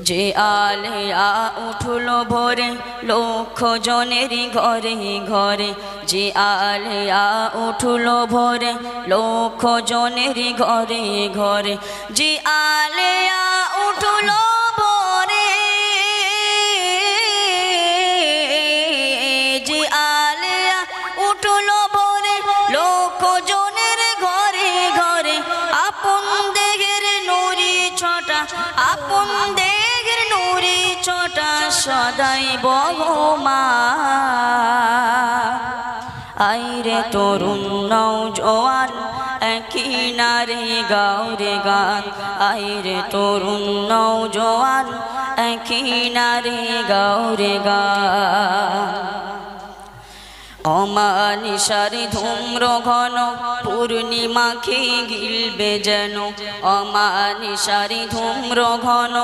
যে আলেয়া উঠলো ভোরে লক্ষ জনের ঘরে ঘরে, যে আলেয়া উঠলো ভোরে লক্ষ জনের ঘরে ঘরে, যে আলেয়া উঠলো ভোরে, যে আলেয়া উঠলো ভোরে লক্ষ জনের ঘরে ঘরে, আপন দেহের নুরি ছটা, আপন দেহের নুরি ছটা সদাই বহমা। আইরে তরুণ নওজোয়ান একই নারে গাও রে গান, আইরে তরুণ নওজোয়ান একই নারে গাও রে গান। অমানিসার ধূম্র ঘন পূর্ণিমাকে গিলবে যেন, অমানিসার ধূম্র ঘন